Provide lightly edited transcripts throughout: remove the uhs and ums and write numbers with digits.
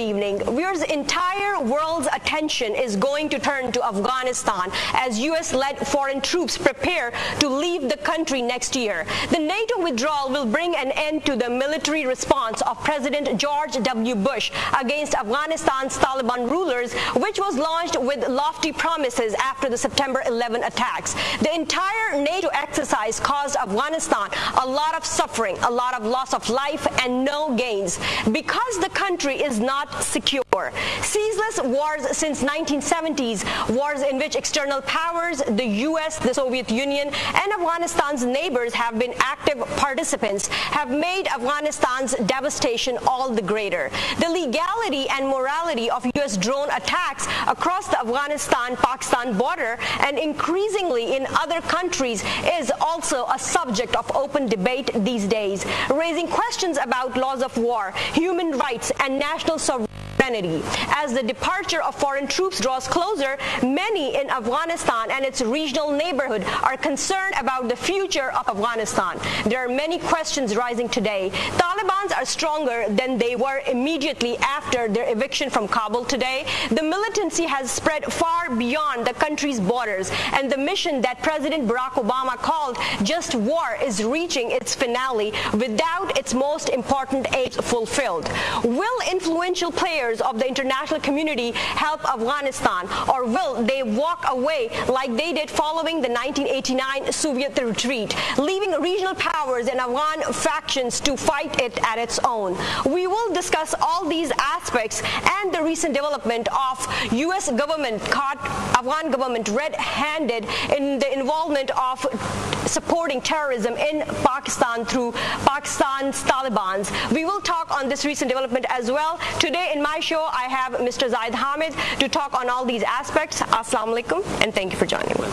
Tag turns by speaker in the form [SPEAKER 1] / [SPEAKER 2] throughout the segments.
[SPEAKER 1] evening. Viewers, the entire world's attention is going to turn to Afghanistan as US-led foreign troops prepare to leave the country next year. The NATO withdrawal will bring an end to the military response of President George W. Bush against Afghanistan's Taliban rulers, which was launched with lofty promises after the September 11 attacks. The entire NATO exercise caused Afghanistan a lot of suffering, a lot of loss of life, and no gains because the country is not secure. Ceaseless wars since 1970s, wars in which external powers, the US, the Soviet Union, and Afghanistan's neighbors have been active participants, have made Afghanistan's devastation all the greater. The legality and morality of US drone attacks across the Afghanistan-Pakistan border and increasingly in other countries is also a subject of open debate these days, raising questions about laws of war, human rights, and national sovereignty. As the departure of foreign troops draws closer, many in Afghanistan and its regional neighborhood are concerned about the future of Afghanistan. There are many questions rising today. Taliban are stronger than they were immediately after their eviction from Kabul today. The militancy has spread far beyond the country's borders, and the mission that President Barack Obama called just war is reaching its finale without its most important aims fulfilled. Will influential players of the international community help Afghanistan, or will they walk away like they did following the 1989 Soviet retreat, leaving regional powers and Afghan factions to fight it at its own? We will discuss all these aspects and the recent development of US government caught Afghan government red-handed in the involvement of supporting terrorism in Pakistan through Pakistan's Taliban. We will talk on this recent development as well. Today in my show, I have Mr. Zaid Hamid to talk on all these aspects. Assalamu alaikum, and thank you for joining me.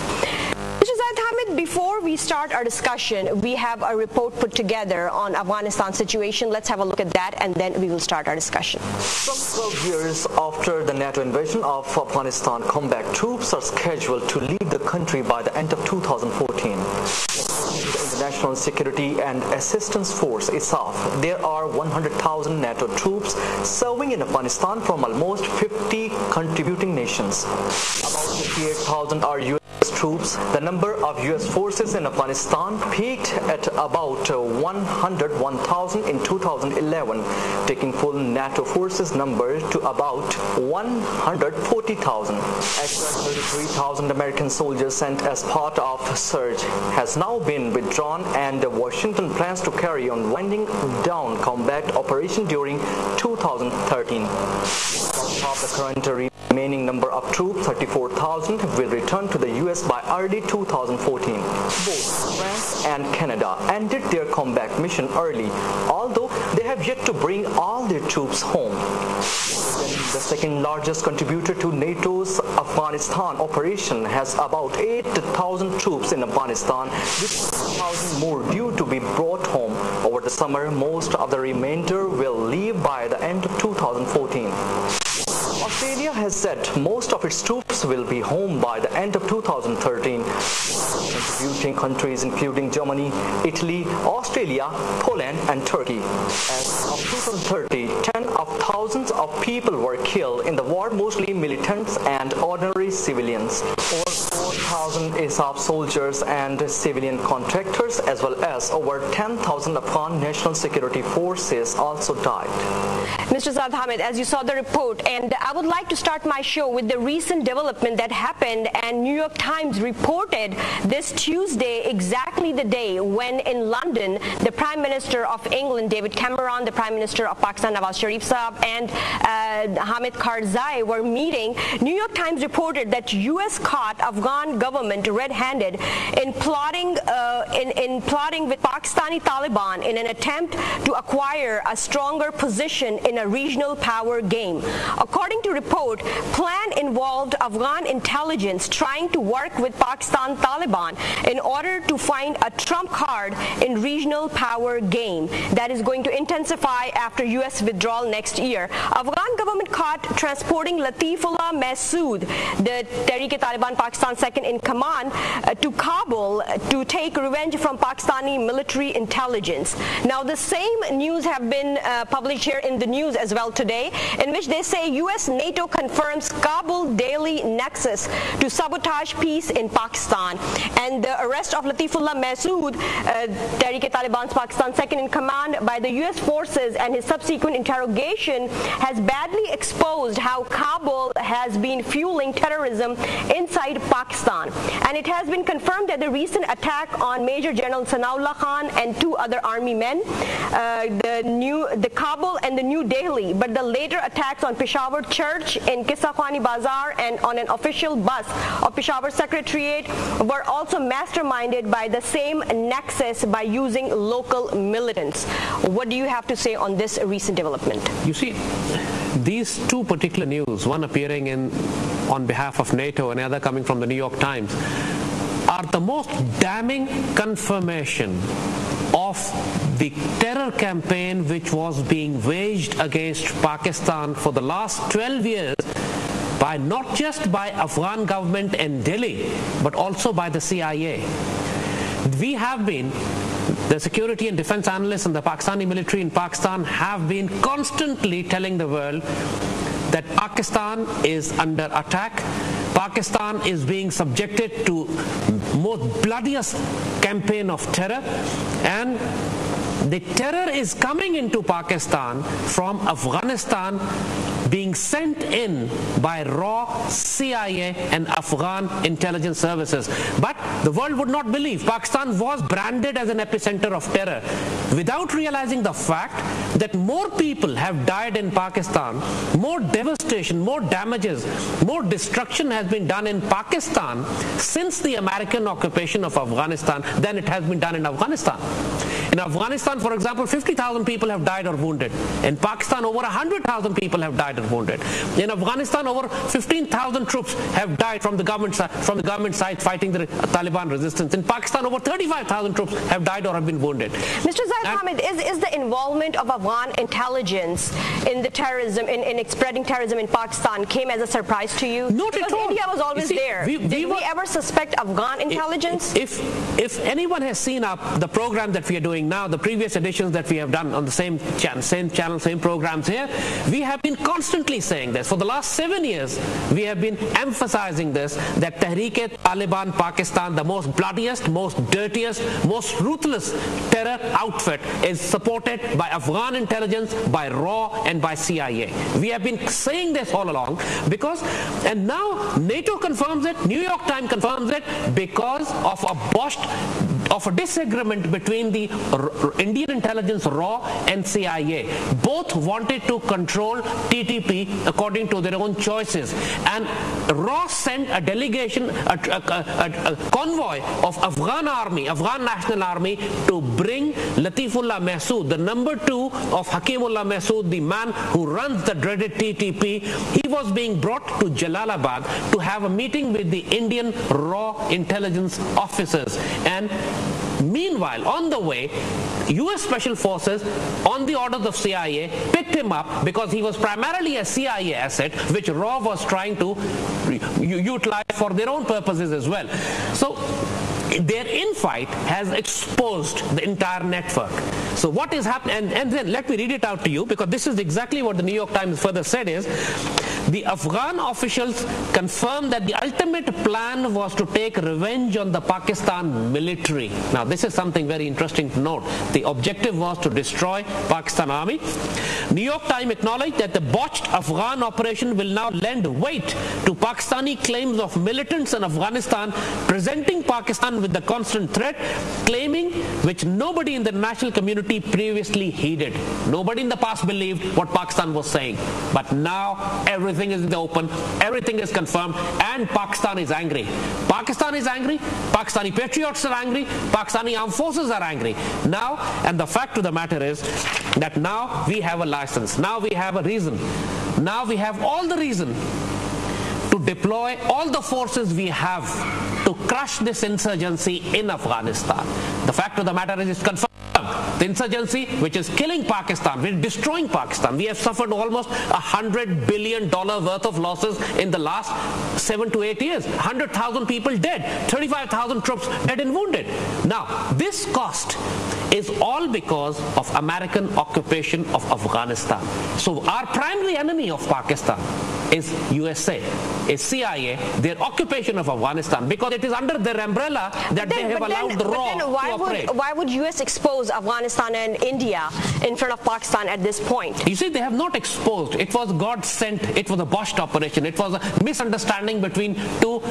[SPEAKER 1] Mr. Zaid Hamid, before we start our discussion, we have a report put together on Afghanistan situation. Let's have a look at that, and then we will start our discussion.
[SPEAKER 2] Some 12 years after the NATO invasion of Afghanistan, combat troops are scheduled to leave the country by the end of 2014. The International Security and Assistance Force (ISAF), there are 100,000 NATO troops serving in Afghanistan from almost 50 contributing nations. About 58,000 are US troops. The number of US forces in Afghanistan peaked at about 101,000 in 2011, taking full NATO forces number to about 140,000. Extra 33,000 American soldiers sent as part of surge has now been withdrawn, and Washington plans to carry on winding down combat operation during 2013. Of the current remaining number of troops, 34,000, will return to the US by early 2014. Both France and Canada ended their combat mission early, although they have yet to bring all their troops home. The second largest contributor to NATO's Afghanistan operation has about 8,000 troops in Afghanistan, with 1,000 more due to be brought home over the summer. Most of the remainder will leave by the end of 2014. Australia has said most of its troops will be home by the end of 2013. Contributing countries including Germany, Italy, Australia, Poland, and Turkey. As of 2030, 10 of thousands of people were killed in the war, mostly militants and ordinary civilians. Over 4,000 ISAF soldiers and civilian contractors, as well as over 10,000 Afghan National Security Forces also died.
[SPEAKER 1] Mr. Zaid Hamid, as you saw the report, and I would like to start my show with the recent development that happened, and New York Times reported this Tuesday, exactly the day when in London, the Prime Minister of England, David Cameron, the Prime Minister of Pakistan, Nawaz Sharif Saab, and Hamid Karzai were meeting. New York Times reported that US caught Afghan government red-handed in plotting with Pakistani Taliban in an attempt to acquire a stronger position in a regional power game. According to report, plan involved Afghan intelligence trying to work with Pakistan Taliban in order to find a trump card in regional power game that is going to intensify after US withdrawal next year. Afghan government caught transporting Latifullah Masood, the Tehreek-e-Taliban Pakistan second in command, to Kabul to take revenge from Pakistani military intelligence. Now, the same news have been published here in the news as well today, in which they say U.S. NATO confirms Kabul-Delhi nexus to sabotage peace in Pakistan. And the arrest of Latifullah Masood, Tehreek-e-Taliban's Pakistan second in command, by the U.S. forces and his subsequent interrogation has badly exposed how Kabul has been fueling terrorism inside Pakistan. And it has been confirmed that the recent attack on Major General Sanaullah Khan and two other army men, the Kabul and the New Delhi, but the later attacks on Peshawar Church in Qissa Khwani Bazaar and on an official bus of Peshawar Secretariat were also masterminded by the same nexus by using local militants. What do you have to say on this recent development?
[SPEAKER 3] You see, these two particular news, one appearing on behalf of NATO and the other coming from the New York Times, are the most damning confirmation of the terror campaign which was being waged against Pakistan for the last 12 years by not just by Afghan government and Delhi, but also by the CIA. We have been, the security and defense analysts and the Pakistani military in Pakistan have been constantly telling the world that Pakistan is under attack. Pakistan is being subjected to most bloodiest campaign of terror, and the terror is coming into Pakistan from Afghanistan, being sent in by raw CIA and Afghan intelligence services. But the world would not believe. Pakistan was branded as an epicenter of terror without realizing the fact that more people have died in Pakistan, more devastation, more damages, more destruction has been done in Pakistan since the American occupation of Afghanistan than it has been done in Afghanistan. In Afghanistan, for example, 50,000 people have died or wounded. In Pakistan, over 100,000 people have died or wounded. In Afghanistan, over 15,000 troops have died from the government side fighting the Taliban resistance. In Pakistan, over 35,000 troops have died or have been wounded.
[SPEAKER 1] Mr. Zaid Hamid, is the involvement of Afghan intelligence in the terrorism, in spreading terrorism in Pakistan, came as a surprise to you?
[SPEAKER 3] Not at all.
[SPEAKER 1] India was always there. Did we ever suspect Afghan intelligence?
[SPEAKER 3] If anyone has seen the program that we are doing now, the previous editions that we have done on the same channel, same programs here, we have been constantly saying this. For the last 7 years, we have been emphasizing this, that Tehreek-e-Taliban Pakistan, the most bloodiest, most dirtiest, most ruthless terror outfit, is supported by Afghan intelligence, by RAW and by CIA. We have been saying this all along and now NATO confirms it, New York Times confirms it, because of a disagreement between the Indian intelligence RAW and CIA. Both wanted to control TTP according to their own choices, and RAW sent a delegation, a convoy of Afghan National Army to bring Latifullah Masood, the number 2 of Hakimullah Masood, the man who runs the dreaded TTP. He was being brought to Jalalabad to have a meeting with the Indian RAW intelligence officers. And meanwhile, on the way, US Special Forces, on the orders of CIA, picked him up because he was primarily a CIA asset, which RAW was trying to utilize for their own purposes as well. So their infight has exposed the entire network. So what is happening, and then let me read it out to you, because this is exactly what the New York Times further said, is the Afghan officials confirmed that the ultimate plan was to take revenge on the Pakistan military. Now this is something very interesting to note. The objective was to destroy Pakistan army. New York Times acknowledged that the botched Afghan operation will now lend weight to Pakistani claims of militants in Afghanistan, presenting Pakistan with the constant threat, claiming which nobody in the national community previously heeded. Nobody in the past believed what Pakistan was saying. But now everything is in the open, everything is confirmed, and Pakistan is angry. Pakistan is angry, Pakistani patriots are angry, Pakistani armed forces are angry. Now, and the fact of the matter is that now we have a license, now we have a reason, now we have all the reason to deploy all the forces we have to crush this insurgency in Afghanistan. The fact of the matter is it's confirmed. the insurgency which is killing Pakistan, we're destroying Pakistan. We have suffered almost $100 billion worth of losses in the last 7 to 8 years. 100,000 people dead, 35,000 troops dead and wounded. Now, this cost is all because of American occupation of Afghanistan. So our primary enemy of Pakistan is USA, is CIA, their occupation of Afghanistan, because it is under their umbrella that they have allowed the RAW to operate.
[SPEAKER 1] Why would US expose Afghanistan and India in front of Pakistan at this point?
[SPEAKER 3] You see, they have not exposed. It was God sent. It was a botched operation. It was a misunderstanding between two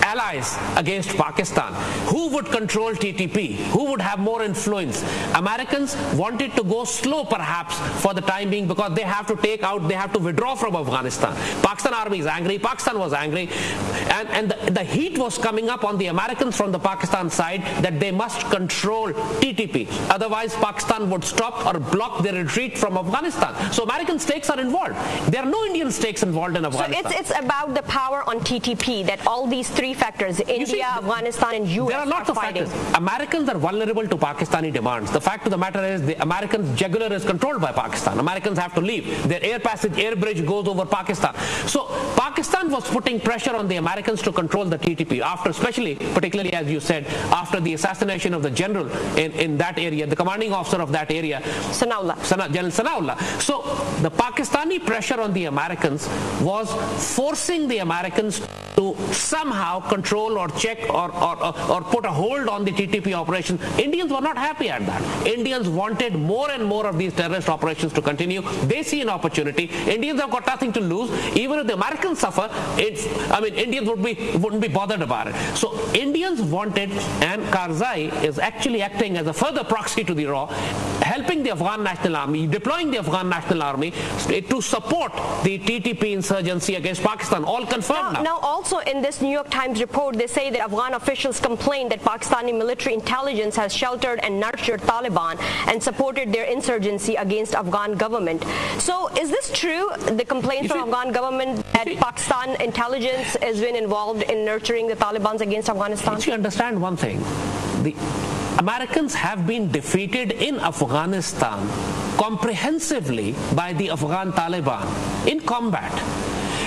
[SPEAKER 3] allies against Pakistan. Who would control TTP? Who would have more influence? Americans wanted to go slow perhaps for the time being, because they have to they have to withdraw from Afghanistan. Pakistan army is angry. Pakistan was angry. And the heat was coming up on the Americans from the Pakistan side that they must control TTP. Otherwise, Pakistan would stop or block their retreat from Afghanistan. So American stakes are involved. There are no Indian stakes involved in Afghanistan.
[SPEAKER 1] So it's about the power on TTP, that all these three factors, India, Afghanistan and US,
[SPEAKER 3] there are lots of
[SPEAKER 1] fighting.
[SPEAKER 3] factors. Americans are vulnerable to Pakistani demands. The fact of the matter is the Americans' jugular is controlled by Pakistan. Americans have to leave. Their air bridge goes over Pakistan. So Pakistan was putting pressure on the Americans to control the TTP, particularly as you said, after the assassination of the general in that area, the commanding officer of that area, General Sanaullah. So the Pakistani pressure on the Americans was forcing the Americans to somehow control or check or put a hold on the TTP operation. Indians were not happy at that. Indians wanted more and more of these terrorist operations to continue. They see an opportunity. Indians have got nothing to lose. Even if the Americans suffer, Indians wouldn't be bothered about it. So Indians wanted, and Karzai is actually acting as a further proxy to the RAW, helping the Afghan National Army, deploying the Afghan National Army to support the TTP insurgency against Pakistan. All confirmed now.
[SPEAKER 1] Now also in this New York Times report, they say that Afghan officials complained that Pakistani military intelligence has sheltered and nurtured Taliban and supported their insurgency against Afghan government. So is this true, the complaint from Afghan government that Pakistan intelligence has been involved in nurturing the Taliban against Afghanistan?
[SPEAKER 3] You understand one thing. The Americans have been defeated in Afghanistan comprehensively by the Afghan Taliban in combat.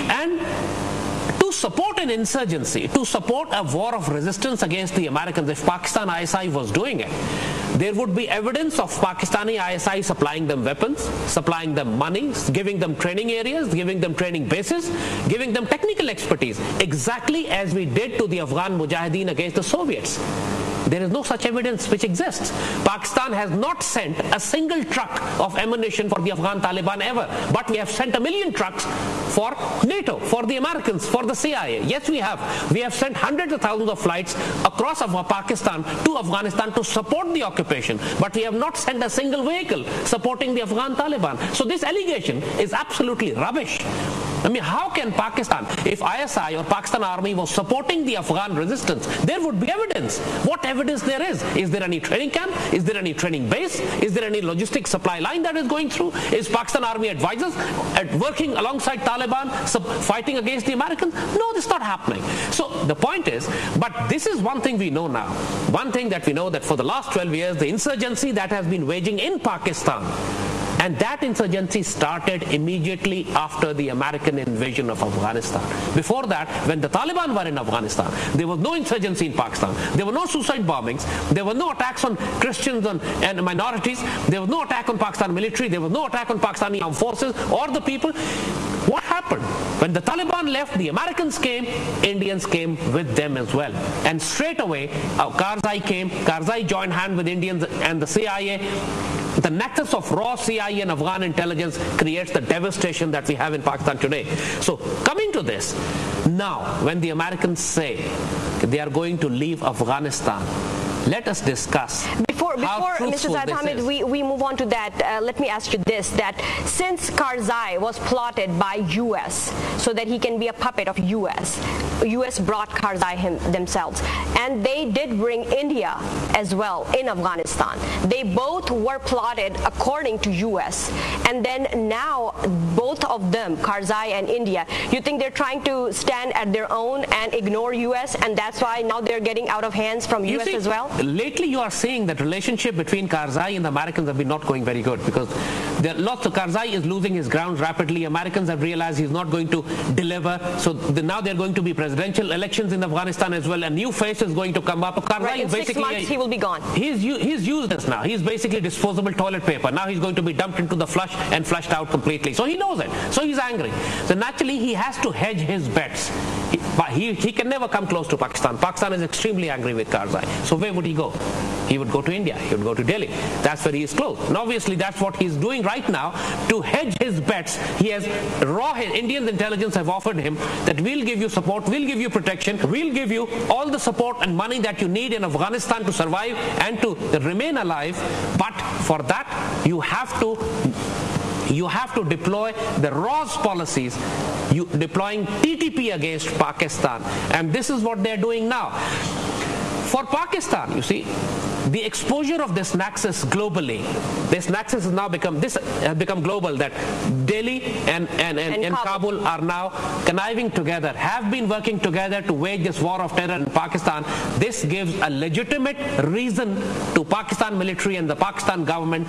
[SPEAKER 3] And to support an insurgency, to support a war of resistance against the Americans, if Pakistan ISI was doing it, there would be evidence of Pakistani ISI supplying them weapons, supplying them money, giving them training areas, giving them training bases, giving them technical expertise, exactly as we did to the Afghan Mujahideen against the Soviets. There is no such evidence which exists. Pakistan has not sent a single truck of ammunition for the Afghan Taliban ever, but we have sent 1 million trucks for NATO, for the Americans, for the CIA. Yes, we have. We have sent hundreds of thousands of flights across Pakistan to Afghanistan to support the occupation, but we have not sent a single vehicle supporting the Afghan Taliban. So this allegation is absolutely rubbish. How can Pakistan, if ISI or Pakistan Army was supporting the Afghan resistance, there would be evidence. What evidence there is? Is there any training camp? Is there any training base? Is there any logistic supply line that is going through? Is Pakistan Army advisors working alongside Taliban, fighting against the Americans? No, this is not happening. So the point is, but this is one thing we know now. One thing that we know, that for the last 12 years, the insurgency that has been waging in Pakistan, and that insurgency started immediately after the American invasion of Afghanistan. Before that, when the Taliban were in Afghanistan, there was no insurgency in Pakistan. There were no suicide bombings. There were no attacks on Christians and minorities. There was no attack on Pakistan military. There was no attack on Pakistani armed forces or the people. What happened? When the Taliban left, the Americans came, Indians came with them as well. And straight away, Karzai came. Karzai joined hands with Indians and the CIA. The nexus of raw CIA and Afghan intelligence creates the devastation that we have in Pakistan today. So coming to this, now when the Americans say they are going to leave Afghanistan, let us discuss. Before
[SPEAKER 1] Mr. Zaid Hamid, we move on to that, let me ask you this, that since Karzai was plotted by US so that he can be a puppet of US brought Karzai themselves, and they did bring India as well in Afghanistan. They both were plotted according to US, and then now both of them, Karzai and India, you think they're trying to stand at their own and ignore US, and that's why now they're getting out of hands from US as well?
[SPEAKER 3] Lately you are seeing that relationship between Karzai and the Americans have been not going very good, because lots of Karzai is losing his ground rapidly. Americans have realized he's not going to deliver. So now they're going to be presidential elections in Afghanistan as well. A new face is going to come up. Karzai
[SPEAKER 1] in
[SPEAKER 3] is
[SPEAKER 1] 6 months he will be gone.
[SPEAKER 3] He's used this now. He's basically disposable toilet paper. Now he's going to be dumped into the flush and flushed out completely. So he knows it. So he's angry. So naturally he has to hedge his bets. He can never come close to Pakistan. Pakistan is extremely angry with Karzai. So where would he go? He would go to India. He would go to Delhi. That's where he is close. And obviously that's what he's doing right now to hedge his bets. He has Indian intelligence have offered him that we'll give you support, we'll give you protection, we'll give you all the support and money that you need in Afghanistan to survive and to remain alive. But for that you have to deploy the RAW's policies, deploying TTP against Pakistan. And this is what they're doing now. For Pakistan, you see, the exposure of this nexus globally, this nexus has now become global, that Delhi and Kabul are now conniving together, have been working together to wage this war of terror in Pakistan. This gives a legitimate reason to Pakistan military and the Pakistan government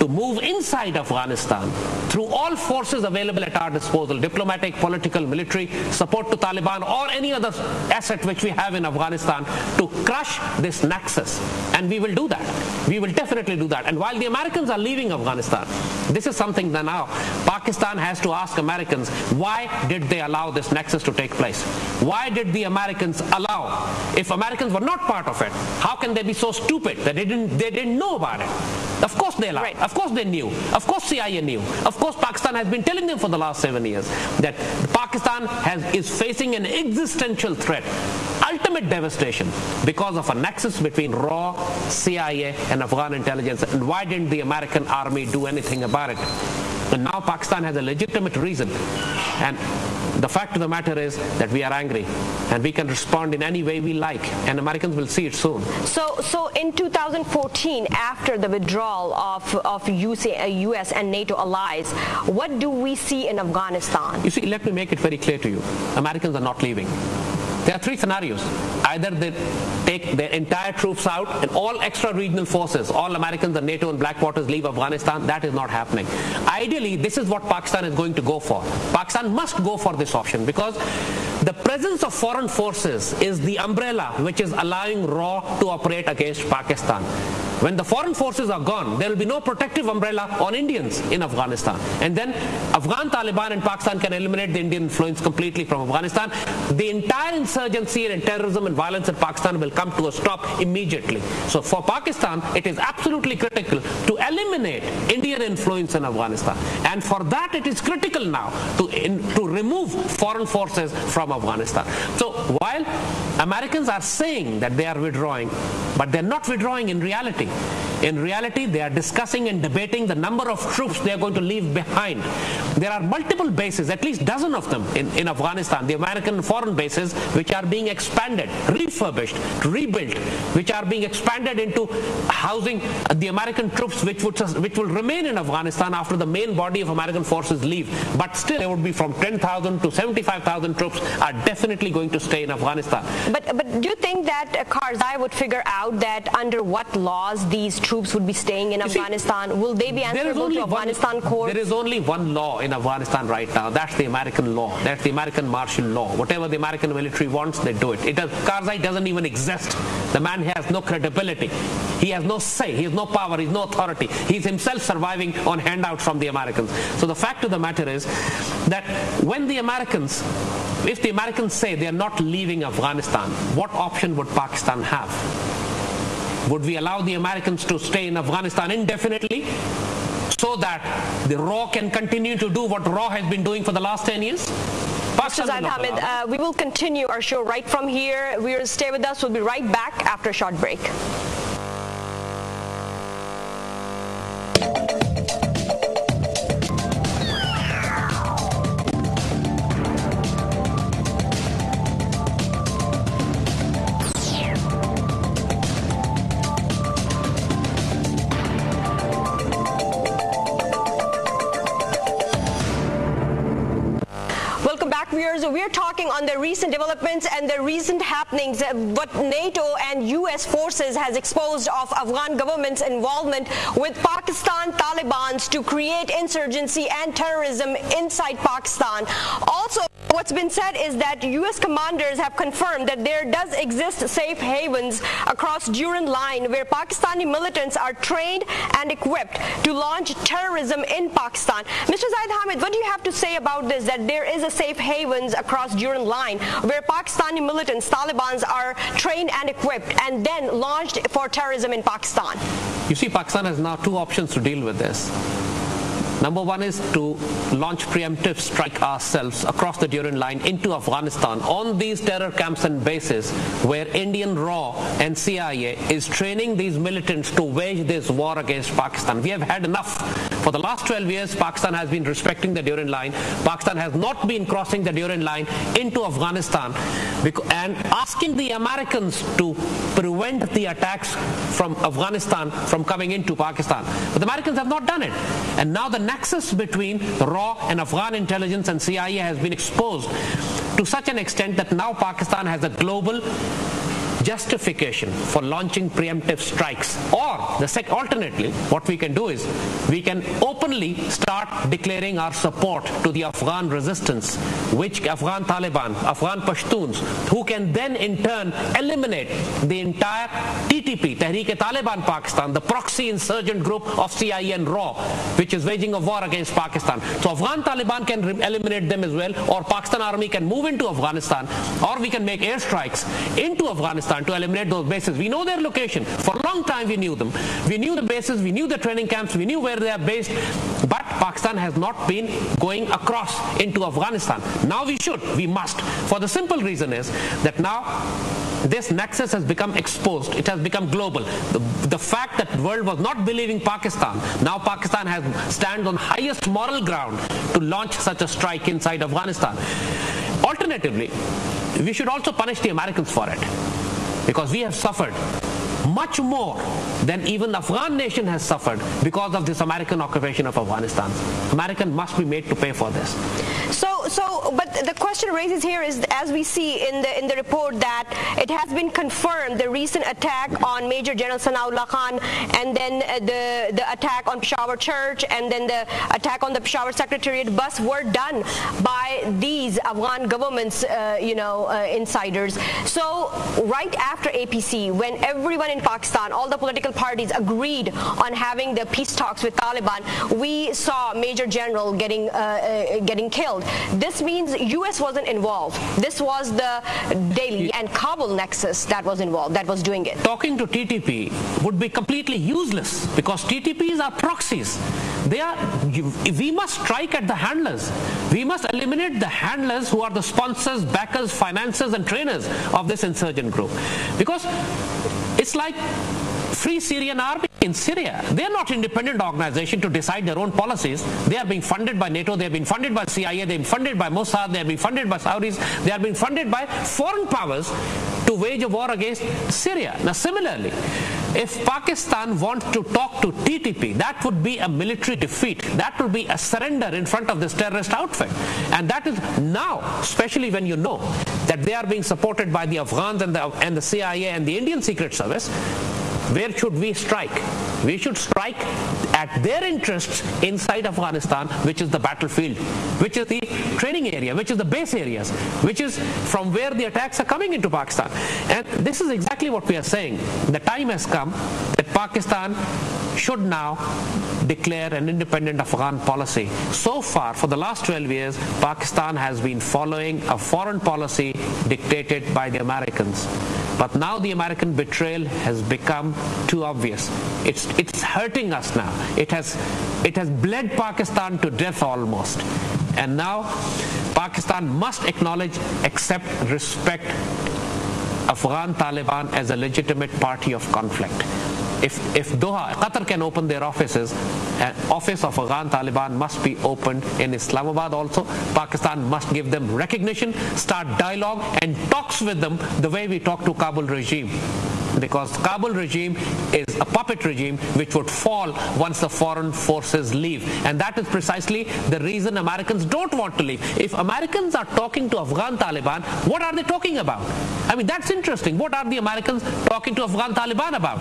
[SPEAKER 3] to move inside Afghanistan through all forces available at our disposal, diplomatic, political, military, support to Taliban or any other asset which we have in Afghanistan, to crush this nexus. And we will do that. We will definitely do that. And while the Americans are leaving Afghanistan, this is something that now Pakistan has to ask Americans, why did they allow this nexus to take place? Why did the Americans allow? If Americans were not part of it, how can they be so stupid that they didn't know about it? Of course they lied. Right. Of course they knew. Of course CIA knew. Of course Pakistan has been telling them for the last 7 years that Pakistan is facing an existential threat, ultimate devastation, because of a nexus between RAW, CIA and Afghan intelligence. And why didn't the American army do anything about it? And now Pakistan has a legitimate reason. And the fact of the matter is that we are angry and we can respond in any way we like, and Americans will see it soon.
[SPEAKER 1] So in 2014, after the withdrawal of US and NATO allies, what do we see in Afghanistan?
[SPEAKER 3] You see, let me make it very clear to you. Americans are not leaving. There are three scenarios. Either they take their entire troops out and all extra regional forces, all Americans and NATO and Blackwaters leave Afghanistan. That is not happening. Ideally, this is what Pakistan is going to go for. Pakistan must go for this option, because the presence of foreign forces is the umbrella which is allowing RAW to operate against Pakistan. When the foreign forces are gone, there will be no protective umbrella on Indians in Afghanistan. And then Afghan Taliban and Pakistan can eliminate the Indian influence completely from Afghanistan. The entire insurgency and terrorism and violence in Pakistan will come to a stop immediately. So for Pakistan, it is absolutely critical to eliminate Indian influence in Afghanistan. And for that, it is critical now to remove foreign forces from Afghanistan. So while Americans are saying that they are withdrawing, but they're not withdrawing in reality. In reality, they are discussing and debating the number of troops they are going to leave behind. There are multiple bases, at least a dozen of them in Afghanistan, the American foreign bases, which are being expanded, refurbished, rebuilt, which are being expanded into housing the American troops which will remain in Afghanistan after the main body of American forces leave. But still, there would be from 10,000 to 75,000 troops are definitely going to stay in Afghanistan.
[SPEAKER 1] But do you think that Karzai would figure out that under what laws these troops would be staying in Afghanistan? Will they be answerable to Afghanistan court?
[SPEAKER 3] There is only one law in Afghanistan right now. That's the American law. That's the American martial law. Whatever the American military wants, they do it. Karzai doesn't even exist. The man has no credibility. He has no say. He has no power. He has no authority. He's himself surviving on handouts from the Americans. So the fact of the matter is that when if the Americans say they are not leaving Afghanistan, what option would Pakistan have? Would we allow the Americans to stay in Afghanistan indefinitely so that the RAW can continue to do what RAW has been doing for the last 10 years?
[SPEAKER 1] Mr. Zaid Hamid, we will continue our show right from here. Stay with us. We'll be right back after a short break. We we're talking on the recent developments and the recent happenings, what NATO and US forces has exposed of Afghan government's involvement with Pakistan Taliban to create insurgency and terrorism inside Pakistan. Also, what's been said is that US commanders have confirmed that there does exist safe havens across Durand Line where Pakistani militants are trained and equipped to launch terrorism in Pakistan. Mr. Zaid Hamid, what do you have to say about this, that there is a safe havens across Durand Line where Pakistani militants, Taliban, are trained and equipped and then launched for terrorism in Pakistan?
[SPEAKER 3] You see, Pakistan has now two options to deal with this. Number one is to launch preemptive strike ourselves across the Durand Line into Afghanistan on these terror camps and bases where Indian RAW and CIA is training these militants to wage this war against Pakistan. We have had enough. For the last 12 years, Pakistan has been respecting the Durand Line. Pakistan has not been crossing the Durand Line into Afghanistan and asking the Americans to prevent the attacks from Afghanistan from coming into Pakistan. But the Americans have not done it. And now the nexus between RAW and Afghan intelligence and CIA has been exposed to such an extent that now Pakistan has a global justification for launching preemptive strikes. Or alternately, what we can do is we can openly start declaring our support to the Afghan resistance, which Afghan Taliban, Afghan Pashtuns, who can then in turn eliminate the entire TTP, Tehreek-e-Taliban Pakistan, the proxy insurgent group of CIA and RAW, which is waging a war against Pakistan. So Afghan Taliban can eliminate them as well, or Pakistan army can move into Afghanistan, or we can make airstrikes into Afghanistan to eliminate those bases. We know their location. For a long time we knew them. We knew the bases, we knew the training camps, we knew where they are based, but Pakistan has not been going across into Afghanistan. Now we should, we must. For the simple reason is that now this nexus has become exposed. It has become global. The fact that the world was not believing Pakistan, now Pakistan stands on highest moral ground to launch such a strike inside Afghanistan. Alternatively, we should also punish the Americans for it, because we have suffered much more than even the Afghan nation has suffered because of this American occupation of Afghanistan. American must be made to pay for this.
[SPEAKER 1] But the question raises here is, as we see in the report, that it has been confirmed the recent attack on Major General Sanaullah Khan, and then the attack on Peshawar Church, and then the attack on the Peshawar Secretariat bus were done by these Afghan government's insiders. So right after APC, when everyone in Pakistan, all the political parties agreed on having the peace talks with Taliban, we saw Major General getting killed. This means US wasn't involved. This was the Delhi and Kabul nexus that was involved, that was doing it.
[SPEAKER 3] Talking to TTP would be completely useless, because TTPs are proxies. We must strike at the handlers. We must eliminate the handlers who are the sponsors, backers, financiers and trainers of this insurgent group. Because it's like Free Syrian Army in Syria. They are not an independent organization to decide their own policies. They are being funded by NATO, they are being funded by CIA, they are being funded by Mossad, they are being funded by Saudis, they are being funded by foreign powers to wage a war against Syria. Now similarly, if Pakistan wants to talk to TTP, that would be a military defeat. That would be a surrender in front of this terrorist outfit. And that is now, especially when you know that they are being supported by the Afghans and the CIA and the Indian Secret Service. Where should we strike? We should strike at their interests inside Afghanistan, which is the battlefield, which is the training area, which is the base areas, which is from where the attacks are coming into Pakistan. And this is exactly what we are saying. The time has come that Pakistan should now declare an independent Afghan policy. So far, for the last 12 years, Pakistan has been following a foreign policy dictated by the Americans. But now the American betrayal has become too obvious. It's hurting us now. It has bled Pakistan to death almost. And now Pakistan must acknowledge, accept, respect Afghan Taliban as a legitimate party of conflict. If Doha, Qatar can open their offices, an office of Afghan Taliban must be opened in Islamabad also. Pakistan must give them recognition, start dialogue and talks with them the way we talk to Kabul regime. because the Kabul regime is a puppet regime which would fall once the foreign forces leave. And that is precisely the reason Americans don't want to leave. If Americans are talking to Afghan Taliban, what are they talking about? I mean, that's interesting. What are the Americans talking to Afghan Taliban about?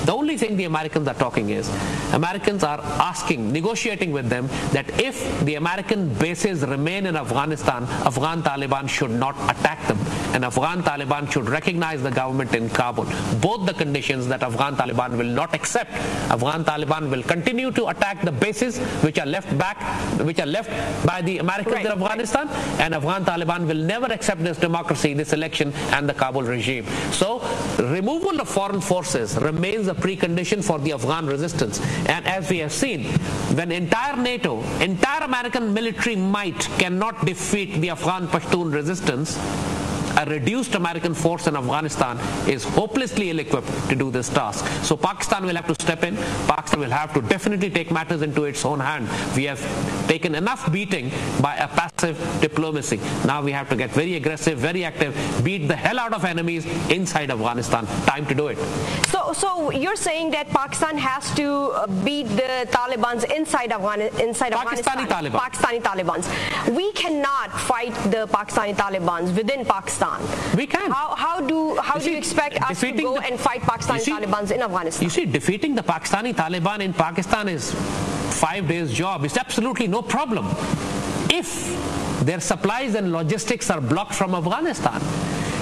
[SPEAKER 3] The only thing the Americans are talking is, Americans are asking, negotiating with them, that if the American bases remain in Afghanistan, Afghan Taliban should not attack them, and Afghan Taliban should recognize the government in Kabul. Both the conditions that Afghan Taliban will not accept. Afghan Taliban will continue to attack the bases which are left by the Americans in Afghanistan, and Afghan Taliban will never accept this democracy, this election, and the Kabul regime. So, removal of foreign forces remains a precondition for the Afghan resistance. And as we have seen, when entire NATO, entire American military might cannot defeat the Afghan Pashtun resistance, a reduced American force in Afghanistan is hopelessly ill-equipped to do this task. So Pakistan will have to step in. Pakistan will have to definitely take matters into its own hand. We have taken enough beating by a passive diplomacy. Now we have to get very aggressive, very active, beat the hell out of enemies inside Afghanistan. Time to do it.
[SPEAKER 1] So you're saying that Pakistan has to beat the Taliban's inside Afghanistan? Pakistani Talibans. We cannot fight the Pakistani Talibans within Pakistan.
[SPEAKER 3] We can.
[SPEAKER 1] How do you expect us to go and fight Pakistani Talibans in Afghanistan?
[SPEAKER 3] You see, defeating the Pakistani Taliban in Pakistan is 5 days' job. It's absolutely no problem if their supplies and logistics are blocked from Afghanistan.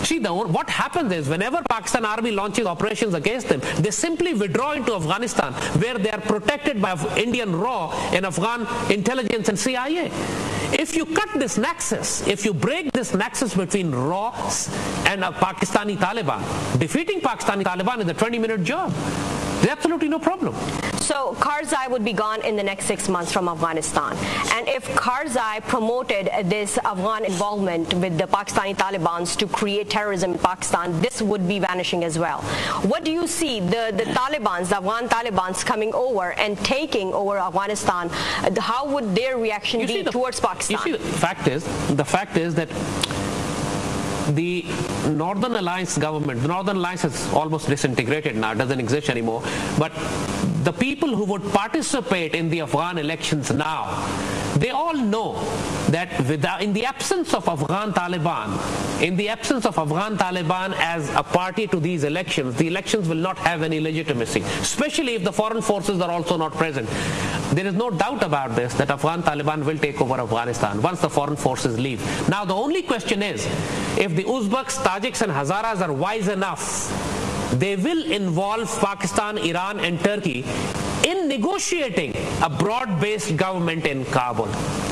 [SPEAKER 3] See, what happens is, whenever Pakistan army launches operations against them, they simply withdraw into Afghanistan, where they are protected by Indian RAW and Afghan intelligence and CIA. If you cut this nexus, if you break this nexus between RAW and Pakistani Taliban, defeating Pakistani Taliban is a 20-minute job. There's absolutely no problem.
[SPEAKER 1] So Karzai would be gone in the next 6 months from Afghanistan. And if Karzai promoted this Afghan involvement with the Pakistani Talibans to create terrorism in Pakistan, this would be vanishing as well. What do you see the Talibans, the Afghan Talibans coming over and taking over Afghanistan? How would their reaction be towards Pakistan?
[SPEAKER 3] You see, the fact is that the Northern Alliance government, the Northern Alliance is almost disintegrated now, doesn't exist anymore, but the people who would participate in the Afghan elections now, they all know that in the absence of Afghan Taliban, as a party to these elections, the elections will not have any legitimacy, especially if the foreign forces are also not present. There is no doubt about this, that Afghan Taliban will take over Afghanistan once the foreign forces leave. Now the only question is, if the Uzbeks, Tajiks and Hazaras are wise enough, they will involve Pakistan, Iran and Turkey in negotiating a broad-based government in Kabul.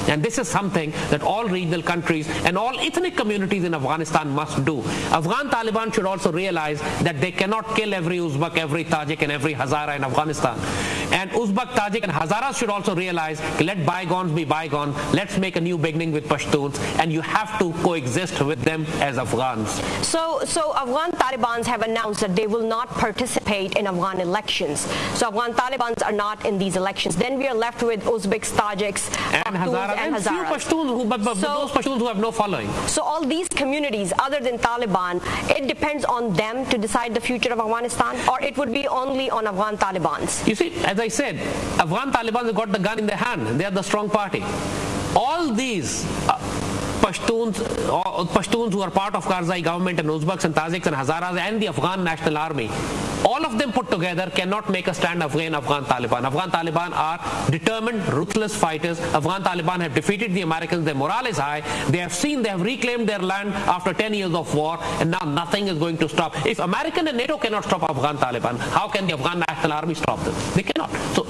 [SPEAKER 3] And this is something that all regional countries and all ethnic communities in Afghanistan must do. Afghan Taliban should also realize that they cannot kill every Uzbek, every Tajik and every Hazara in Afghanistan. And Uzbek, Tajik and Hazaras should also realize, let bygones be bygone, let's make a new beginning with Pashtuns, and you have to coexist with them as Afghans.
[SPEAKER 1] So Afghan Talibans have announced that they will not participate in Afghan elections. So Afghan Talibans are not in these elections. Then we are left with Uzbeks, Tajiks,
[SPEAKER 3] and Hazaras. And few Pashtuns, those Pashtuns who have no following. So
[SPEAKER 1] all these communities, other than Taliban, it depends on them to decide the future of Afghanistan, or it would be only on Afghan Talibans?
[SPEAKER 3] You see, as I said, Afghan Talibans have got the gun in their hand. They are the strong party. All these Pashtuns who are part of Karzai government, and Uzbeks and Tajiks and Hazaras and the Afghan National Army, all of them put together cannot make a stand against Afghan Taliban. Afghan Taliban are determined, ruthless fighters. Afghan Taliban have defeated the Americans. Their morale is high. They have reclaimed their land after 10 years of war, and now nothing is going to stop. If American and NATO cannot stop Afghan Taliban, how can the Afghan National Army stop them? They cannot. So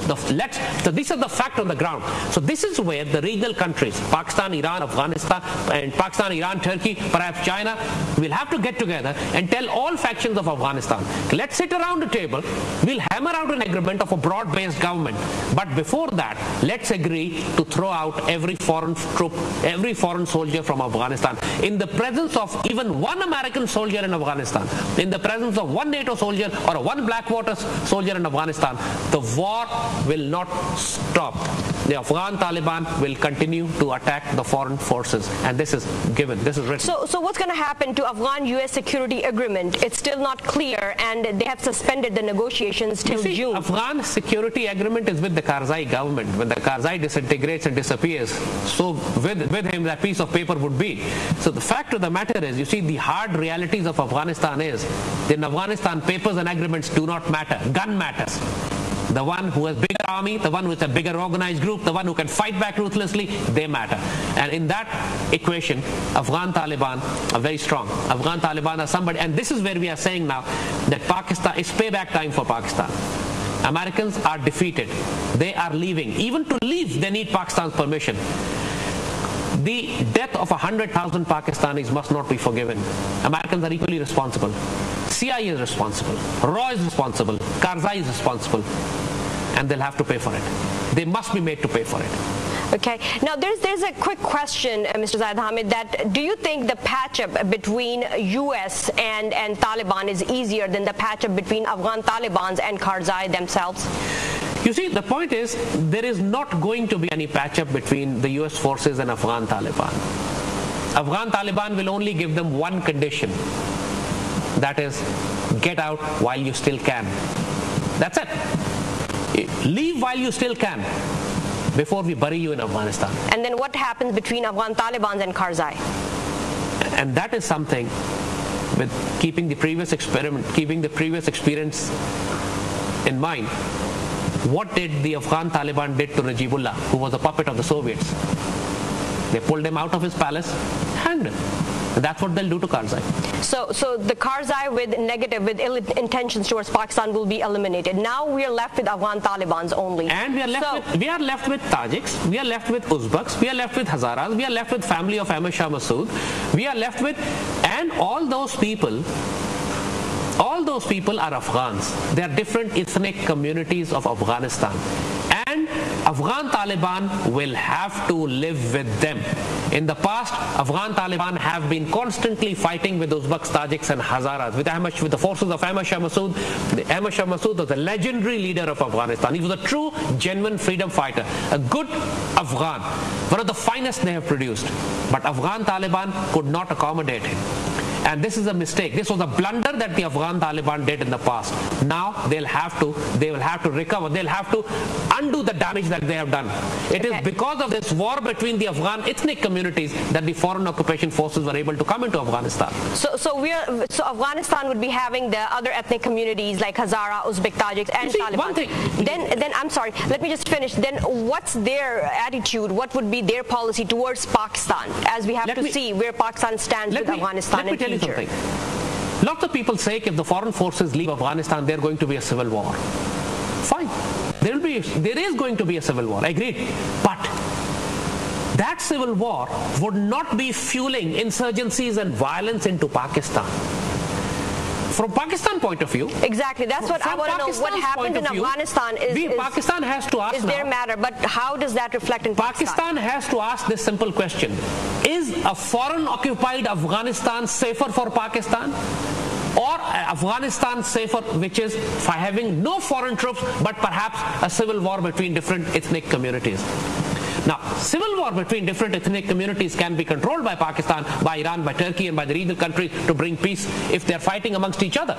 [SPEAKER 3] this is the fact on the ground. So this is where the regional countries, Pakistan, Iran, Afghanistan, and Pakistan, Iran, Turkey, perhaps China, will have to get together and tell all factions of Afghanistan, let's sit around the table, we'll hammer out an agreement of a broad-based government. But before that, let's agree to throw out every foreign troop, every foreign soldier from Afghanistan. In the presence of even one American soldier in Afghanistan, in the presence of one NATO soldier or one Blackwater soldier in Afghanistan, the war will not stop. The Afghan Taliban will continue to attack the foreign forces, and And this is given, this is written.
[SPEAKER 1] So what's going to happen to Afghan-US security agreement? It's still not clear, and they have suspended the negotiations till June.
[SPEAKER 3] Afghan security agreement is with the Karzai government. When the Karzai disintegrates and disappears, so with him that piece of paper would be. So the fact of the matter is, you see, the hard realities of Afghanistan is, in Afghanistan, papers and agreements do not matter. Gun matters. The one who has bigger army, the one with a bigger organized group, the one who can fight back ruthlessly, they matter. And in that equation, Afghan Taliban are very strong. Afghan Taliban are somebody, and this is where we are saying now that Pakistan, it's payback time for Pakistan. Americans are defeated. They are leaving. Even to leave, they need Pakistan's permission. The death of 100,000 Pakistanis must not be forgiven. Americans are equally responsible. CIA is responsible. RAW is responsible. Karzai is responsible. And they'll have to pay for it. They must be made to pay for it.
[SPEAKER 1] Okay. Now, there's a quick question, Mr. Zaid Hamid, that do you think the patch-up between U.S. and Taliban is easier than the patch-up between Afghan Talibans and Karzai themselves?
[SPEAKER 3] You see, the point is, there is not going to be any patch-up between the US forces and Afghan Taliban. Afghan Taliban will only give them one condition. That is, get out while you still can. That's it. Leave while you still can, before we bury you in Afghanistan.
[SPEAKER 1] And then what happens between Afghan Taliban and Karzai?
[SPEAKER 3] And that is something, with keeping the previous experience in mind. What did the Afghan Taliban did to Najibullah, who was a puppet of the Soviets? They pulled him out of his palace, hanged him. And that's what they'll do to Karzai.
[SPEAKER 1] So the Karzai with ill intentions towards Pakistan will be eliminated. Now we are left with Afghan Talibans only.
[SPEAKER 3] And we are left with Tajiks, we are left with Uzbeks, we are left with Hazaras, we are left with family of Ahmad Shah Massoud, we are left with, and all those people are Afghans. They are different ethnic communities of Afghanistan. And Afghan Taliban will have to live with them. In the past, Afghan Taliban have been constantly fighting with Uzbeks, Tajiks and Hazaras, with the forces of Ahmad Shah Massoud. Ahmad Shah Massoud was a legendary leader of Afghanistan. He was a true, genuine freedom fighter, a good Afghan, one of the finest they have produced. But Afghan Taliban could not accommodate him. And this is a mistake. This was a blunder that the Afghan Taliban did in the past. Now they will have to recover. They'll have to undo the damage that they have done. It is because of this war between the Afghan ethnic communities that the foreign occupation forces were able to come into Afghanistan.
[SPEAKER 1] So Afghanistan would be having the other ethnic communities like Hazara, Uzbek, Tajiks, and Taliban.
[SPEAKER 3] One thing.
[SPEAKER 1] Then I'm sorry. Let me just finish. Then what's their attitude? What would be their policy towards Pakistan? As we have to see where Pakistan stands with Afghanistan.
[SPEAKER 3] Something. Lots of people say if the foreign forces leave Afghanistan, there's going to be a civil war. Fine. There is going to be a civil war. Agreed. But that civil war would not be fueling insurgencies and violence into Pakistan. From Pakistan point of view,
[SPEAKER 1] exactly. That's what I want to know. What happened in Afghanistan
[SPEAKER 3] Pakistan has to ask
[SPEAKER 1] is their matter, but how does that reflect in Pakistan?
[SPEAKER 3] Pakistan has to ask this simple question: is a foreign occupied Afghanistan safer for Pakistan, or Afghanistan safer, which is for having no foreign troops, but perhaps a civil war between different ethnic communities? Now, civil war between different ethnic communities can be controlled by Pakistan, by Iran, by Turkey, and by the regional countries to bring peace if they're fighting amongst each other.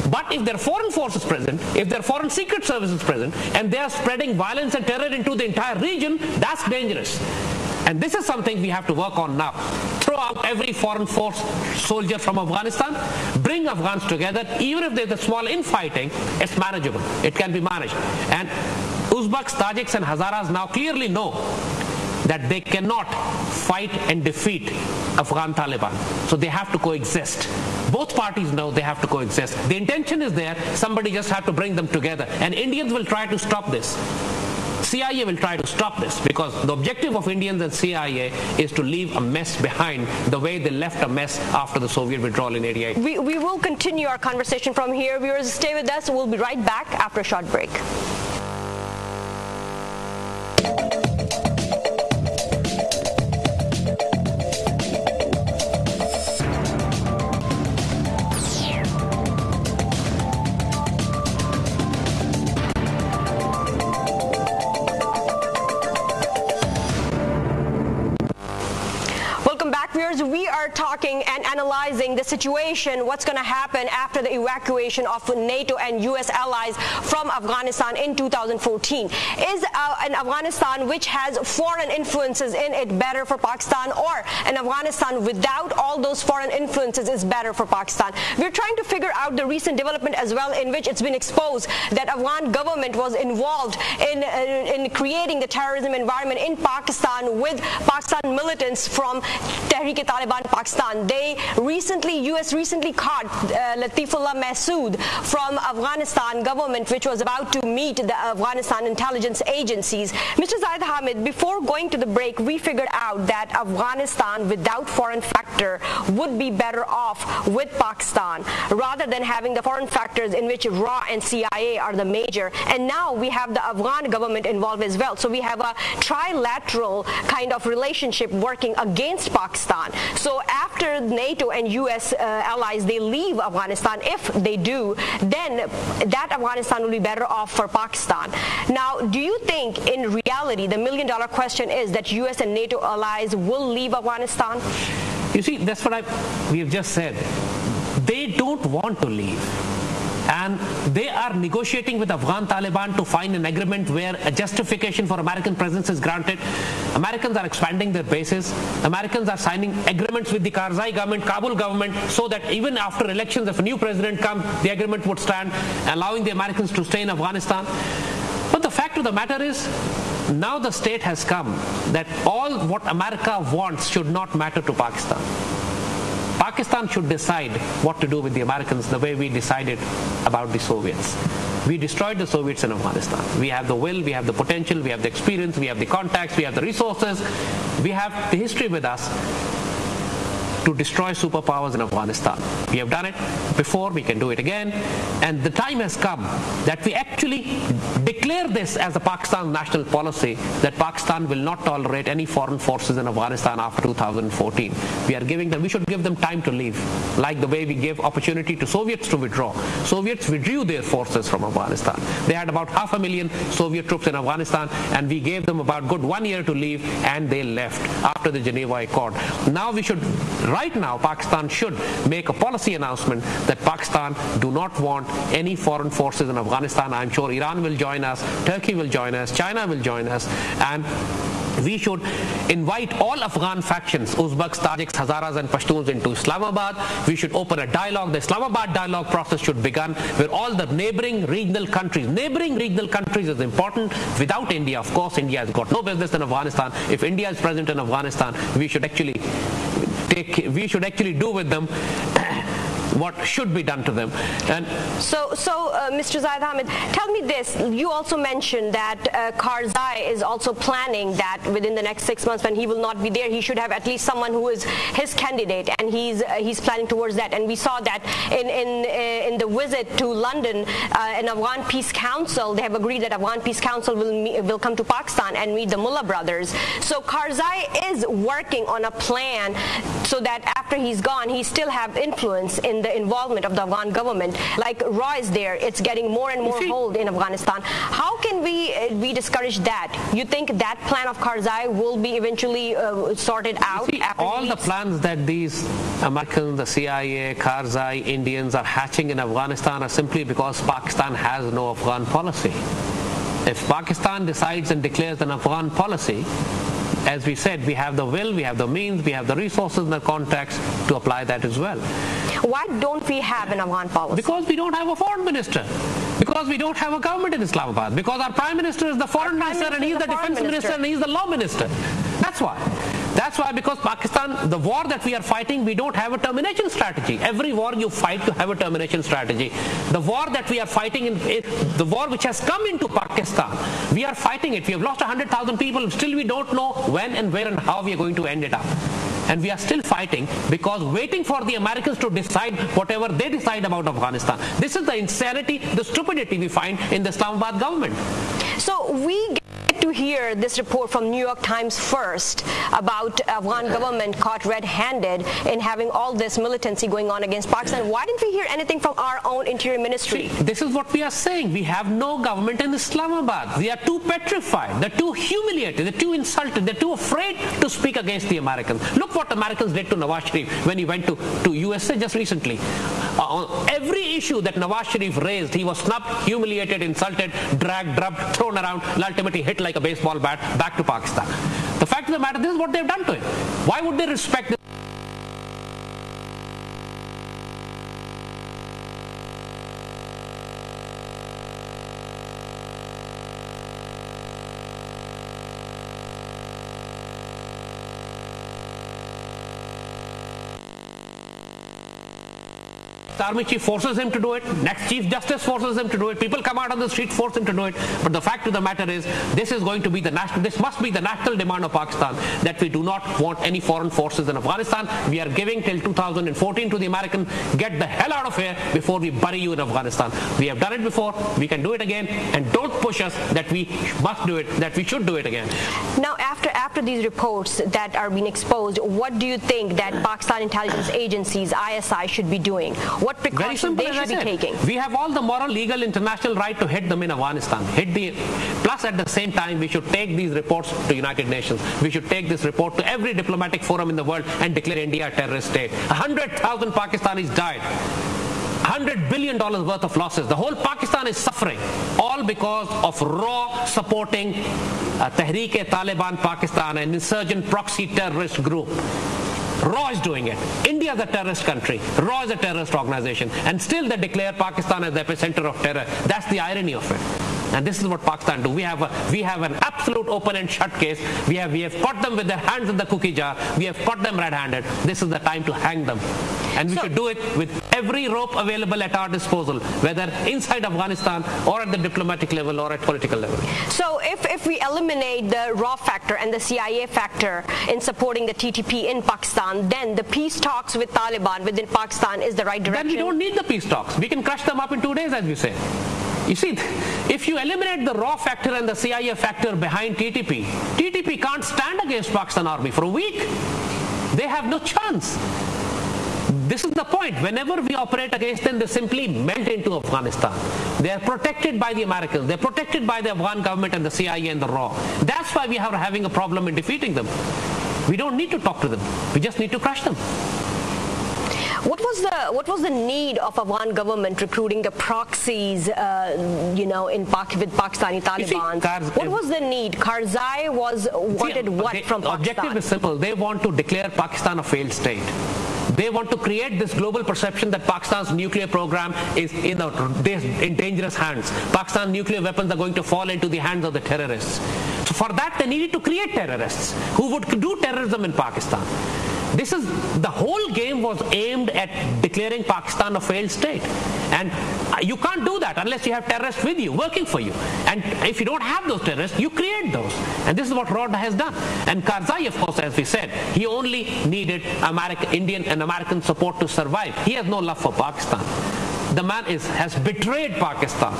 [SPEAKER 3] But if there are foreign forces present, if there are foreign secret services present, and they are spreading violence and terror into the entire region, that's dangerous. And this is something we have to work on now. Throw out every foreign force soldier from Afghanistan, bring Afghans together. Even if there's a small infighting, it's manageable. It can be managed. And Uzbeks, Tajiks and Hazaras now clearly know that they cannot fight and defeat Afghan Taliban. So they have to coexist. Both parties know they have to coexist. The intention is there. Somebody just have to bring them together. And Indians will try to stop this. CIA will try to stop this, because the objective of Indians and CIA is to leave a mess behind the way they left a mess after the Soviet withdrawal in '88.
[SPEAKER 1] We will continue our conversation from here. Viewers, stay with us. We'll be right back after a short break. talking and analyzing the situation, what's going to happen after the evacuation of NATO and US allies from Afghanistan in 2014. Is an Afghanistan which has foreign influences in it better for Pakistan, or an Afghanistan without all those foreign influences is better for Pakistan? We're trying to figure out the recent development as well, in which it's been exposed that Afghan government was involved in creating the terrorism environment in Pakistan with Pakistan militants from Tehreek-e-Taliban Pakistan. US recently caught Latifullah Masood from Afghanistan government, which was about to meet the Afghanistan intelligence agencies. Mr. Zaid Hamid, before going to the break, we figured out that Afghanistan without foreign factor would be better off with Pakistan rather than having the foreign factors in which RA and CIA are the major. And now we have the Afghan government involved as well. So we have a trilateral kind of relationship working against Pakistan. So after NATO and US allies, they leave Afghanistan, if they do, then that Afghanistan will be better off for Pakistan. Now, do you think in reality, the million-dollar question is that US and NATO allies will leave Afghanistan?
[SPEAKER 3] You see, that's what we have just said. They don't want to leave. And they are negotiating with Afghan Taliban to find an agreement where a justification for American presence is granted. Americans are expanding their bases. Americans are signing agreements with the Karzai government, Kabul government, so that even after elections, if a new president comes, the agreement would stand, allowing the Americans to stay in Afghanistan. But the fact of the matter is, now the state has come that all what America wants should not matter to Pakistan. Pakistan should decide what to do with the Americans the way we decided about the Soviets. We destroyed the Soviets in Afghanistan. We have the will, we have the potential, we have the experience, we have the contacts, we have the resources, we have the history with us to destroy superpowers in Afghanistan. We have done it before, we can do it again, and the time has come that we actually declare this as a Pakistan national policy, that Pakistan will not tolerate any foreign forces in Afghanistan after 2014. We should give them time to leave, like the way we gave opportunity to Soviets to withdraw. Soviets withdrew their forces from Afghanistan. They had about 500,000 Soviet troops in Afghanistan, and we gave them about good 1 year to leave, and they left after the Geneva Accord. Now right now, Pakistan should make a policy announcement that Pakistan do not want any foreign forces in Afghanistan. I'm sure Iran will join us, Turkey will join us, China will join us, and we should invite all Afghan factions, Uzbeks, Tajiks, Hazaras and Pashtuns, into Islamabad. We should open a dialogue. The Islamabad dialogue process should begin where all the neighboring regional countries is important. Without India, of course, India has got no business in Afghanistan. If India is present in Afghanistan, we should actually do with them what should be done to them. And
[SPEAKER 1] so Mr. Zaid Hamid, tell me this. You also mentioned that Karzai is also planning that within the next 6 months, when he will not be there, he should have at least someone who is his candidate, and he's planning towards that. And we saw that in the visit to London, an Afghan Peace Council, they have agreed that Afghan Peace Council will come to Pakistan and meet the Mullah brothers. So Karzai is working on a plan so that after he's gone, he still have influence in the involvement of the Afghan government. Like RA is there, it's getting more and more hold in Afghanistan. How can we discourage that? You think that plan of Karzai will be eventually sorted out?
[SPEAKER 3] All the plans that these Americans, the CIA, Karzai, Indians are hatching in Afghanistan are simply because Pakistan has no Afghan policy. If Pakistan decides and declares an Afghan policy, as we said, we have the will, we have the means, we have the resources and the contacts to apply that as well.
[SPEAKER 1] Why don't we have an Afghan policy?
[SPEAKER 3] Because we don't have a foreign minister. Because we don't have a government in Islamabad. Because our prime minister is the foreign minister, and he's the defense minister, and he's the law minister. That's why. That's why, because Pakistan, the war that we are fighting, we don't have a termination strategy. Every war you fight to have a termination strategy. The war that we are fighting, the war which has come into Pakistan, we are fighting it. We have lost 100,000 people. Still we don't know when and where and how we are going to end it up. And we are still fighting because waiting for the Americans to decide whatever they decide about Afghanistan. This is the insanity, the stupidity we find in the Islamabad government.
[SPEAKER 1] So we get to hear this report from New York Times first about Afghan government caught red-handed in having all this militancy going on against Pakistan. Why didn't we hear anything from our own Interior Ministry?
[SPEAKER 3] See, this is what we are saying. We have no government in Islamabad. They are too petrified. They're too humiliated. They're too insulted. They're too afraid to speak against the Americans. Look what Americans did to Nawaz Sharif when he went to USA just recently. On every issue that Nawaz Sharif raised, he was snubbed, humiliated, insulted, dragged, drubbed, thrown around, and ultimately hit like a baseball bat back to Pakistan. The fact of the matter, this is what they've done to him. Why would they respect this? The Army chief forces him to do it. Next Chief Justice forces him to do it. People come out on the street, force him to do it. But the fact of the matter is, this is going to be this must be the national demand of Pakistan, that we do not want any foreign forces in Afghanistan. We are giving till 2014 to the Americans. Get the hell out of here before we bury you in Afghanistan. We have done it before. We can do it again. And don't push us that we must do it, that we should do it again.
[SPEAKER 1] Now, after these reports that are being exposed, what do you think that Pakistan intelligence agencies, ISI, should be doing? What precautions they should be taking?
[SPEAKER 3] We have all the moral, legal, international right to hit them in Afghanistan. Plus, at the same time, we should take these reports to United Nations. We should take this report to every diplomatic forum in the world and declare India a terrorist state. 100,000 Pakistanis died. $100 billion worth of losses. The whole Pakistan is suffering, all because of raw supporting Tehreek-e-Taliban Pakistan, an insurgent proxy terrorist group. RAW is doing it. India is a terrorist country. RAW is a terrorist organization. And still they declare Pakistan as the epicenter of terror. That's the irony of it. And this is what Pakistan do. We have an absolute open and shut case. We have caught them with their hands in the cookie jar. We have caught them red-handed. This is the time to hang them. And we should do it with every rope available at our disposal, whether inside Afghanistan or at the diplomatic level or at political level.
[SPEAKER 1] So if we eliminate the RAW factor and the CIA factor in supporting the TTP in Pakistan, then the peace talks with Taliban within Pakistan is the right direction?
[SPEAKER 3] Then we don't need the peace talks. We can crush them up in 2 days, as we say. You see, if you eliminate the RAW factor and the CIA factor behind TTP, TTP can't stand against Pakistan army for a week. They have no chance. This is the point. Whenever we operate against them, they simply melt into Afghanistan. They are protected by the Americans. They're protected by the Afghan government and the CIA and the RAW. That's why we are having a problem in defeating them. We don't need to talk to them. We just need to crush them.
[SPEAKER 1] What was the need of Afghan government recruiting the proxies, with Pakistani Taliban? What was the need? Karzai wanted what from Pakistan?
[SPEAKER 3] The objective is simple. They want to declare Pakistan a failed state. They want to create this global perception that Pakistan's nuclear program is in dangerous hands. Pakistan's nuclear weapons are going to fall into the hands of the terrorists. So for that, they needed to create terrorists who would do terrorism in Pakistan. The whole game was aimed at declaring Pakistan a failed state. And you can't do that unless you have terrorists with you, working for you. And if you don't have those terrorists, you create those. And this is what ROD has done. And Karzai, of course, as we said, he only needed Indian and American support to survive. He has no love for Pakistan. The man has betrayed Pakistan.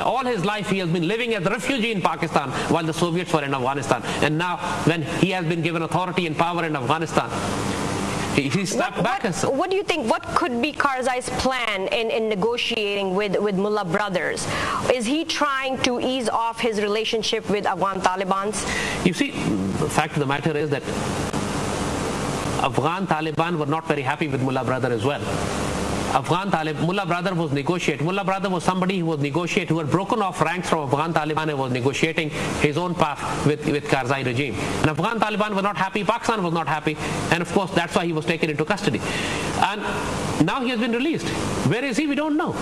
[SPEAKER 3] All his life he has been living as a refugee in Pakistan while the Soviets were in Afghanistan. And now when he has been given authority and power in Afghanistan, he stepped back.
[SPEAKER 1] What do you think? What could be Karzai's plan in negotiating with Mullah brothers? Is he trying to ease off his relationship with Afghan Talibans?
[SPEAKER 3] You see, the fact of the matter is that Afghan Taliban were not very happy with Mullah brother as well. Mullah brother was negotiating. Mullah brother was somebody who had broken off ranks from Afghan Taliban and was negotiating his own path with Karzai regime. And Afghan Taliban were not happy, Pakistan was not happy, and of course that's why he was taken into custody. And now he has been released. Where is he? We don't know.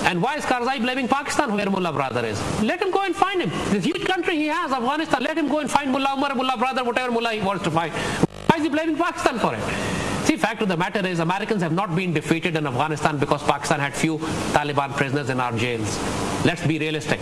[SPEAKER 3] And why is Karzai blaming Pakistan where Mullah brother is? Let him go and find him. This huge country he has, Afghanistan, let him go and find Mullah Umar, Mullah brother, whatever Mullah he wants to find. Why is he blaming Pakistan for it? See, fact of the matter is Americans have not been defeated in Afghanistan because Pakistan had few Taliban prisoners in our jails. Let's be realistic.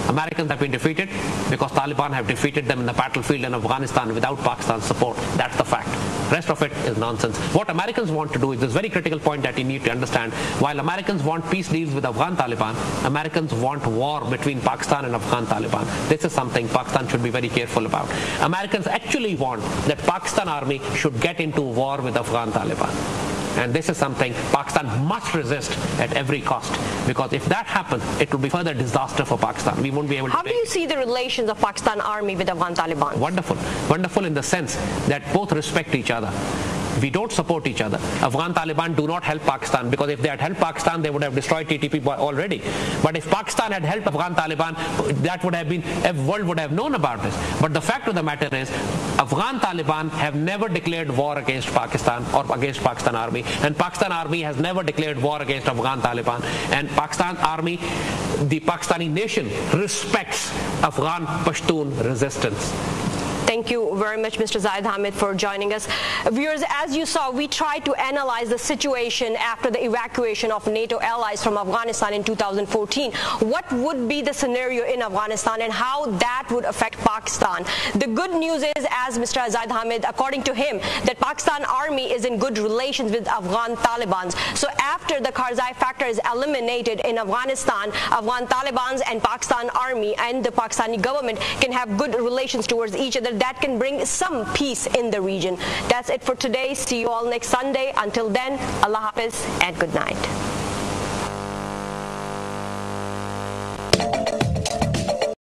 [SPEAKER 3] Americans have been defeated because Taliban have defeated them in the battlefield in Afghanistan without Pakistan's support. That's the fact. Rest of it is nonsense. What Americans want to do is this very critical point that you need to understand. While Americans want peace deals with Afghan Taliban, Americans want war between Pakistan and Afghan Taliban. This is something Pakistan should be very careful about. Americans actually want that Pakistan army should get into war with Afghan Taliban. And this is something Pakistan must resist at every cost, because if that happens, it will be further disaster for Pakistan. We won't be able to.
[SPEAKER 1] How do you see the relations of Pakistan army with Afghan Taliban?
[SPEAKER 3] Wonderful. Wonderful in the sense that both respect each other. We don't support each other. Afghan Taliban do not help Pakistan, because if they had helped Pakistan, they would have destroyed TTP already. But if Pakistan had helped Afghan Taliban, that would have been, the world would have known about this. But the fact of the matter is, Afghan Taliban have never declared war against Pakistan or against Pakistan army, and Pakistan army has never declared war against Afghan Taliban. And Pakistan army, the Pakistani nation, respects Afghan Pashtun resistance.
[SPEAKER 1] Thank you very much, Mr. Zaid Hamid, for joining us. Viewers, as you saw, we tried to analyze the situation after the evacuation of NATO allies from Afghanistan in 2014. What would be the scenario in Afghanistan and how that would affect Pakistan? The good news is, as Mr. Zaid Hamid, according to him, that Pakistan army is in good relations with Afghan Taliban. So after the Karzai factor is eliminated in Afghanistan, Afghan Taliban and Pakistan army and the Pakistani government can have good relations towards each other. That can bring some peace in the region. That's it for today. See you all next Sunday. Until then, Allah Hafiz and good night.